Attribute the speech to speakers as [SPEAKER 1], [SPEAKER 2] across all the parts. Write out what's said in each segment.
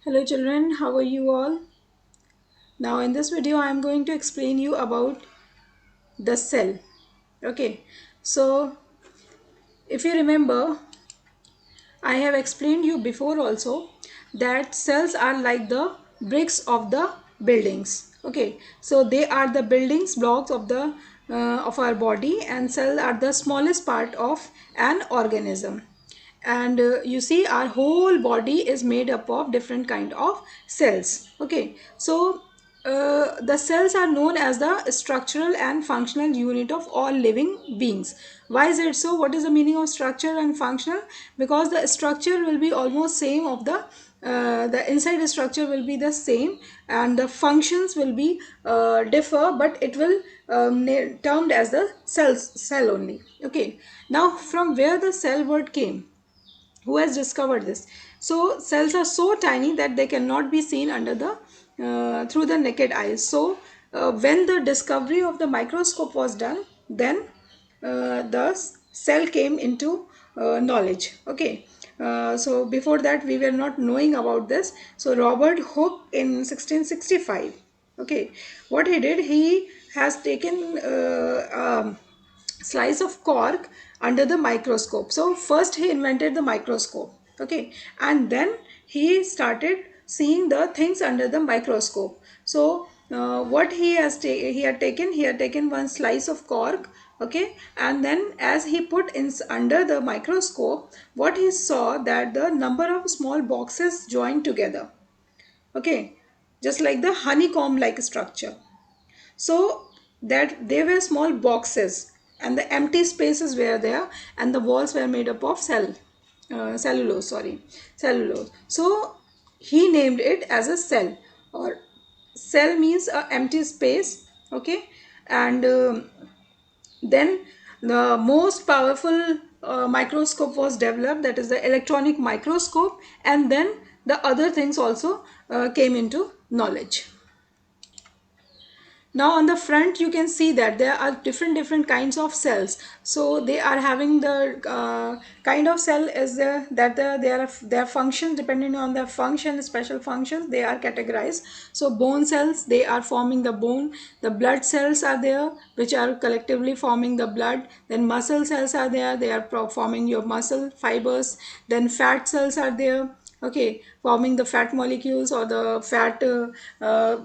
[SPEAKER 1] Hello children, how are you all? Now in this video I am going to explain you about the cell. Okay, so if you remember, I have explained you before also that cells are like the bricks of the buildings. Okay, so they are the buildings blocks of the of our body, and cells are the smallest part of an organism. And you see our whole body is made up of different kind of cells. Okay, so the cells are known as the structural and functional unit of all living beings. Why is it so? What is the meaning of structure and functional? Because the structure will be almost same of the inside structure will be the same, and the functions will be differ, but it will termed as the cell only. Okay, now from where the cell word came? Who has discovered this? So cells are so tiny that they cannot be seen under the through the naked eyes. So when the discovery of the microscope was done, then the cell came into knowledge. Okay, so before that we were not knowing about this. So Robert Hooke in 1665, okay, what he did, he has taken slice of cork under the microscope. So first he invented the microscope. Okay, and then he started seeing the things under the microscope. So what he had taken one slice of cork. Okay, and then as he put in under the microscope, what he saw, that the number of small boxes joined together. Okay, just like the honeycomb like structure. So that they were small boxes, and the empty spaces were there, and the walls were made up of cellulose, sorry, cellulose. So he named it as a cell, or cell means a empty space. Okay, and then the most powerful microscope was developed, that is the electronic microscope, and then the other things also came into knowledge. Now on the front you can see that there are different kinds of cells. So they are having the kind of cell is there, that their functions, depending on their function, special functions, they are categorized. So bone cells, they are forming the bone. The blood cells are there, which are collectively forming the blood. Then muscle cells are there, they are forming your muscle fibers. Then fat cells are there, okay, forming the fat molecules, or the fat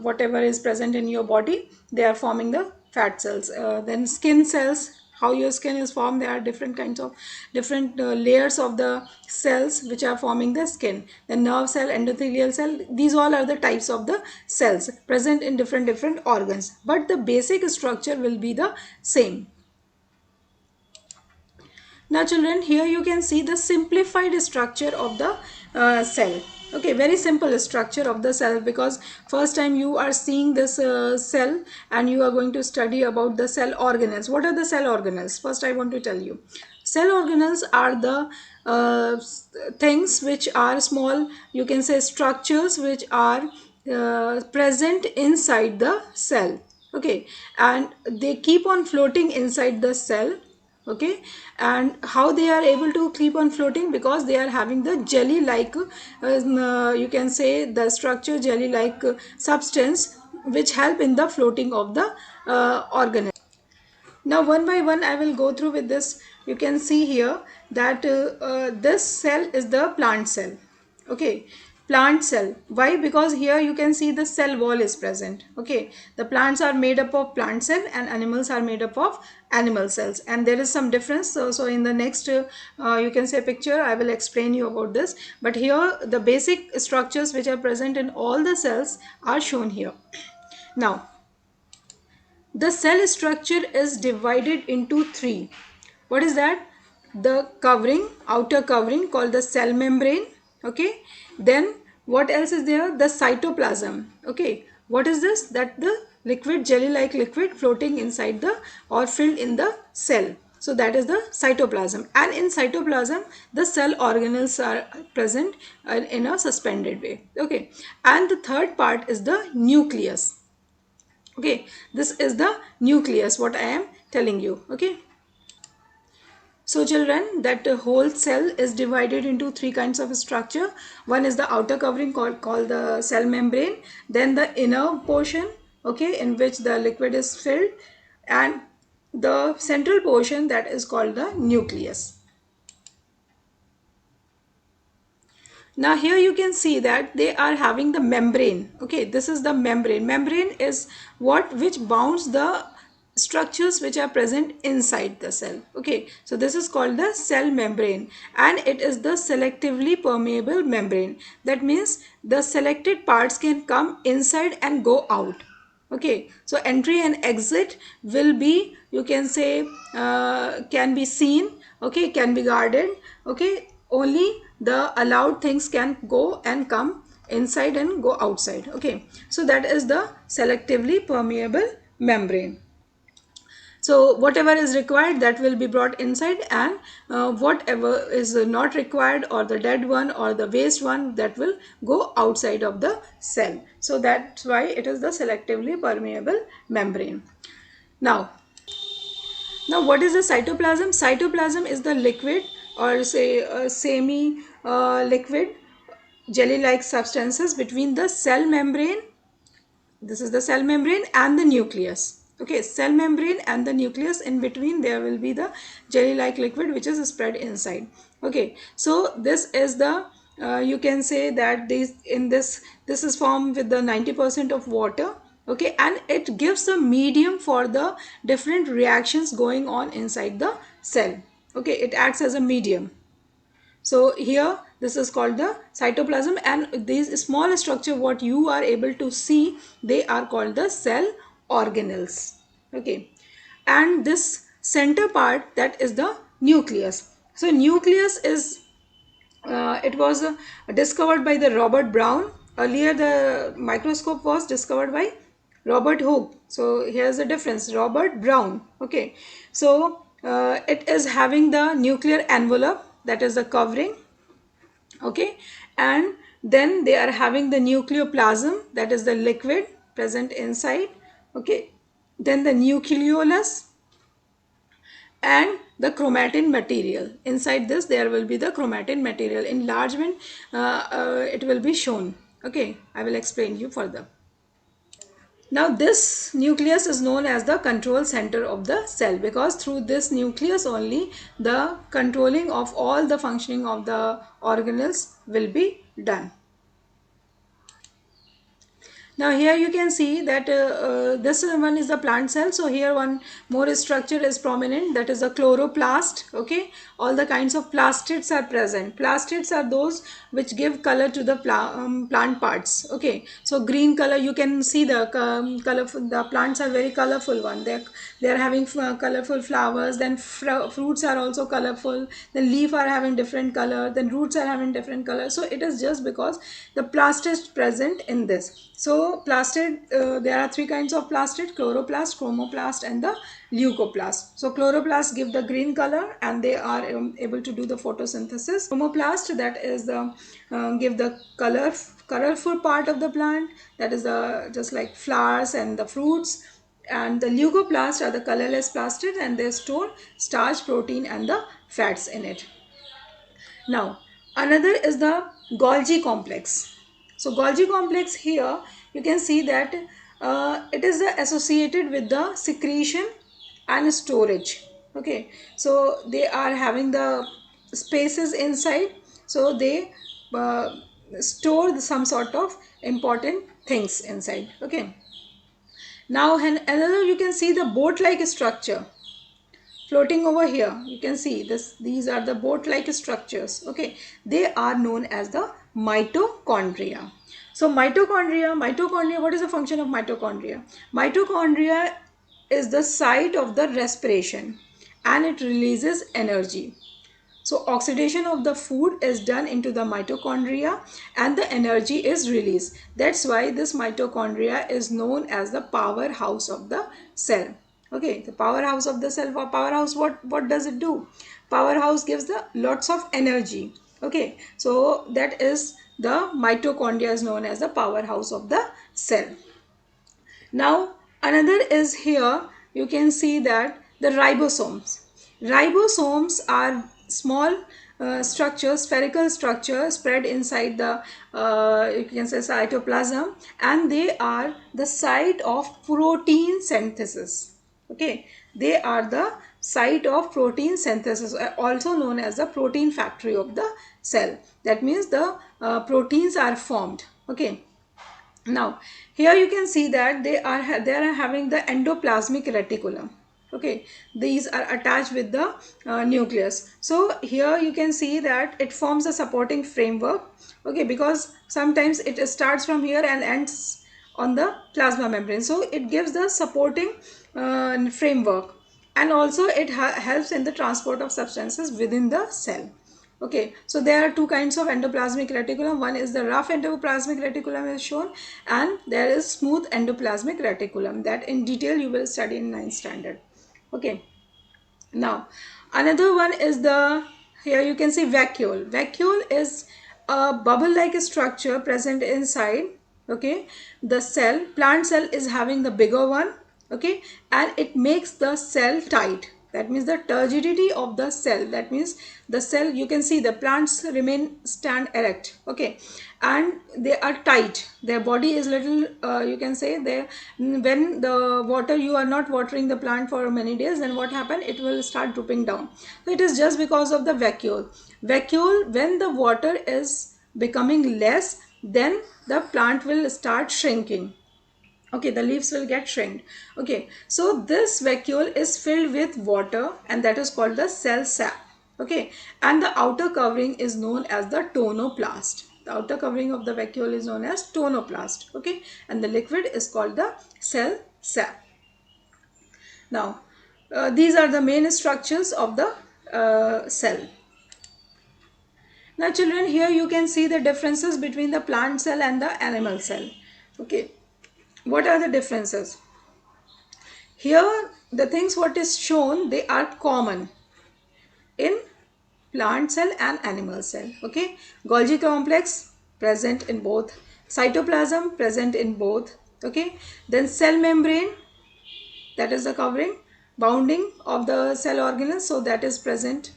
[SPEAKER 1] whatever is present in your body, they are forming the fat cells. Then skin cells, how your skin is formed, there are different kinds of different layers of the cells which are forming the skin. The nerve cell, endothelial cell, these all are the types of the cells present in different organs, but the basic structure will be the same. Now children, here you can see the simplified structure of the cell. Okay, very simple structure of the cell, because first time you are seeing this cell, and you are going to study about the cell organelles. What are the cell organelles? First I want to tell you. Cell organelles are the things which are small, you can say structures, which are present inside the cell. Okay, and they keep on floating inside the cell. Okay, and how they are able to keep on floating? Because they are having the jelly like you can say the structure jelly like substance, which help in the floating of the organism. Now one by one I will go through with this. You can see here that this cell is the plant cell. Okay, plant cell. Why? Because here you can see the cell wall is present. Okay, the plants are made up of plant cell, and animals are made up of animal cells, and there is some difference. So in the next you can say picture, I will explain you about this, but here the basic structures which are present in all the cells are shown here. Now the cell structure is divided into three. What is that? The covering, outer covering, called the cell membrane. Okay, then what else is there? The cytoplasm. Okay, what is this? That the liquid, jelly like liquid floating inside the, or filled in the cell. So that is the cytoplasm, and in cytoplasm the cell organelles are present in a suspended way. Okay, and the third part is the nucleus. Okay, this is the nucleus, what I am telling you. Okay, So children, that whole cell is divided into three kinds of structure. One is the outer covering called the cell membrane, then the inner portion, okay, in which the liquid is filled, and the central portion that is called the nucleus. Now here you can see that they are having the membrane. Okay, this is the membrane. Membrane is what which bounds the structures which are present inside the cell. Okay, so this is called the cell membrane, and it is the selectively permeable membrane. That means the selected parts can come inside and go out. Okay, so entry and exit will be, you can say, can be seen, okay, can be guarded, okay, only the allowed things can go and come inside and go outside. Okay, so that is the selectively permeable membrane. So whatever is required, that will be brought inside, and whatever is not required, or the dead one or the waste one, that will go outside of the cell. So that's why it is the selectively permeable membrane. Now, what is the cytoplasm? Cytoplasm is the liquid, or say semi liquid jelly like substances between the cell membrane, this is the cell membrane, and the nucleus. Okay, cell membrane and the nucleus, in between there will be the jelly like liquid which is spread inside. Okay, so this is the you can say that this is formed with the 90% of water. Okay, and it gives a medium for the different reactions going on inside the cell. Okay, it acts as a medium. So here this is called the cytoplasm, and these small structure what you are able to see, they are called the cell organelles. Okay, and this center part, that is the nucleus. So nucleus is it was discovered by the Robert Brown. Earlier the microscope was discovered by Robert Hooke. So here's the difference, Robert Brown. Okay, so it is having the nuclear envelope, that is the covering. Okay, and then they are having the nucleoplasm, that is the liquid present inside. Okay, then the nucleolus and the chromatin material. Inside this there will be the chromatin material. Enlargement it will be shown. Okay, I will explain you further. Now this nucleus is known as the control center of the cell, because through this nucleus only the controlling of all the functioning of the organelles will be done. Now here you can see that this one is the plant cell. So here one more structure is prominent, that is a chloroplast. Okay, all the kinds of plastids are present. Plastids are those which give color to the plant parts. Okay, so green color, you can see the colorful, the plants are very colorful one. They are having colorful flowers, then fruits are also colorful, then leaf are having different color, then roots are having different color. So it is just because the plastid present in this. So plastid, there are three kinds of plastid: chloroplast, chromoplast, and the leucoplast. So chloroplast give the green color, and they are able to do the photosynthesis. Chromoplast, that is the give the colorful part of the plant, that is the just like flowers and the fruits. And the leucoplast are the colorless plastid, and they store starch, protein, and the fats in it. Now another is the Golgi complex. So Golgi complex, here you can see that it is associated with the secretion and storage. Okay, so they are having the spaces inside, so they store some sort of important things inside. Okay, now another, you can see the boat like structure floating over here. You can see this, these are the boat like structures. Okay, they are known as the mitochondria. So mitochondria, what is the function of mitochondria? Mitochondria is the site of the respiration, and it releases energy. So oxidation of the food is done into the mitochondria, and the energy is released. That's why this mitochondria is known as the powerhouse of the cell. Okay, the powerhouse of the cell. Powerhouse, what does it do? Powerhouse gives the lots of energy. Okay, so that is the mitochondria is known as the powerhouse of the cell. Now another is here, you can see that the ribosomes. Ribosomes are small structures, spherical structures spread inside the you can say cytoplasm, and they are the site of protein synthesis. Okay, they are the site of protein synthesis, also known as the protein factory of the cell. That means the proteins are formed. Okay, now here you can see that they are having the endoplasmic reticulum. Okay, these are attached with the nucleus. So here you can see that it forms a supporting framework. Okay, because sometimes it starts from here and ends on the plasma membrane, so it gives the supporting framework, and also it helps in the transport of substances within the cell. Okay, so there are two kinds of endoplasmic reticulum. One is the rough endoplasmic reticulum is shown, and there is smooth endoplasmic reticulum, that in detail you will study in 9th standard. Okay, now another one is the, here you can see vacuole. Vacuole is a bubble like structure present inside, okay, the cell. Plant cell is having the bigger one. Okay, and it makes the cell tight. That means the turgidity of the cell, that means the cell, you can see the plants remain stand erect. Okay, and they are tight, their body is little you can say they, when the water, you are not watering the plant for many days, then what happen, it will start drooping down. So it is just because of the vacuole. Vacuole, when the water is becoming less, then the plant will start shrinking. Okay, the leaves will get shrinked. Okay, so this vacuole is filled with water, and that is called the cell sap. Okay, and the outer covering is known as the tonoplast. The outer covering of the vacuole is known as tonoplast. Okay, and the liquid is called the cell sap. Now these are the main structures of the cell. Now children, here you can see the differences between the plant cell and the animal cell. Okay, what are the differences? Here the things what is shown, they are common in plant cell and animal cell. Okay, Golgi complex present in both, cytoplasm present in both. Okay, then cell membrane, that is the covering bounding of the cell organelles, so that is present,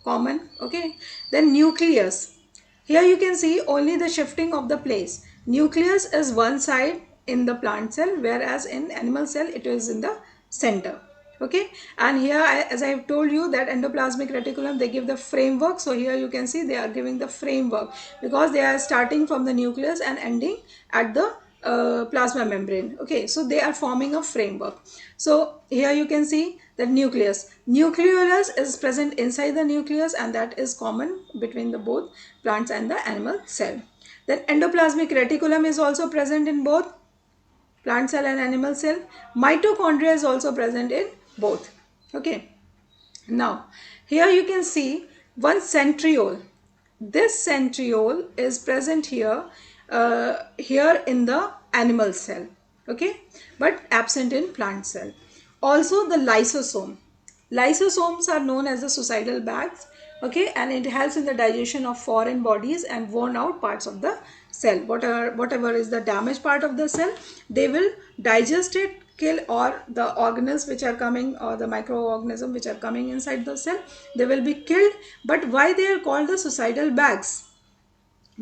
[SPEAKER 1] common. Okay, then nucleus, here you can see only the shifting of the place. Nucleus is one side in the plant cell, whereas in animal cell it is in the center. Okay, and here as I have told you that endoplasmic reticulum, they give the framework. So here you can see they are giving the framework, because they are starting from the nucleus and ending at the plasma membrane. Okay, so they are forming a framework. So here you can see that nucleolus is present inside the nucleus, and that is common between the both plants and the animal cell. Then endoplasmic reticulum is also present in both plant cell and animal cell. Mitochondria is also present in both. Okay, now here you can see one centriole. This centriole is present here, here in the animal cell. Okay, but absent in plant cell. Also the lysosome. Lysosomes are known as the suicidal bags. Okay, and it helps in the digestion of foreign bodies and worn out parts of the cell. Whatever is the damaged part of the cell, they will digest it, kill, or the organelles which are coming, or the microorganism which are coming inside the cell, they will be killed. But why they are called the suicidal bags?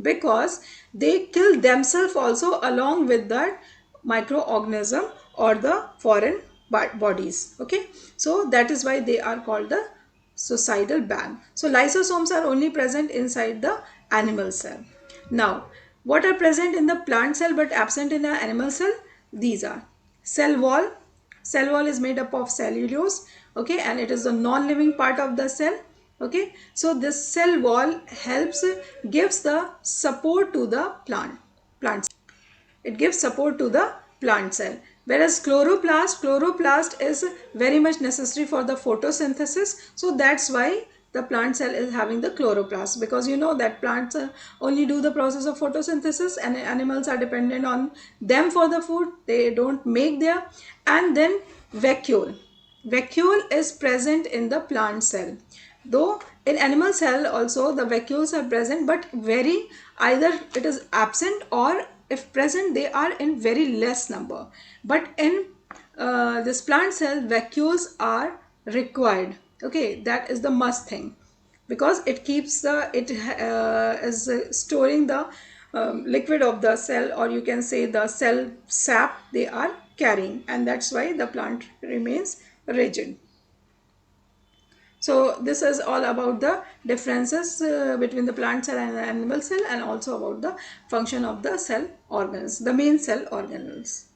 [SPEAKER 1] Because they kill themselves also along with that microorganism or the foreign bodies. Okay, so that is why they are called the suicidal bag. So lysosomes are only present inside the animal cell. Now what are present in the plant cell but absent in the animal cell? These are cell wall. Cell wall is made up of cellulose. Okay, and it is the non-living part of the cell. Okay, so this cell wall helps, gives the support to the plant. It gives support to the plant cell. Whereas chloroplast is very much necessary for the photosynthesis. So that's why the plant cell is having the chloroplast, because you know that plants only do the process of photosynthesis, and animals are dependent on them for the food. They don't make their. And then vacuole. Vacuole is present in the plant cell. Though in animal cell also the vacuoles are present, but very, either it is absent, or if present they are in very less number. But in this plant cell, vacuoles are required. Okay, that is the must thing, because it keeps the it is storing the liquid of the cell, or you can say the cell sap they are carrying, and that's why the plant remains rigid. So this is all about the differences between the plant cell and the animal cell, and also about the function of the cell organs, the main cell organelles.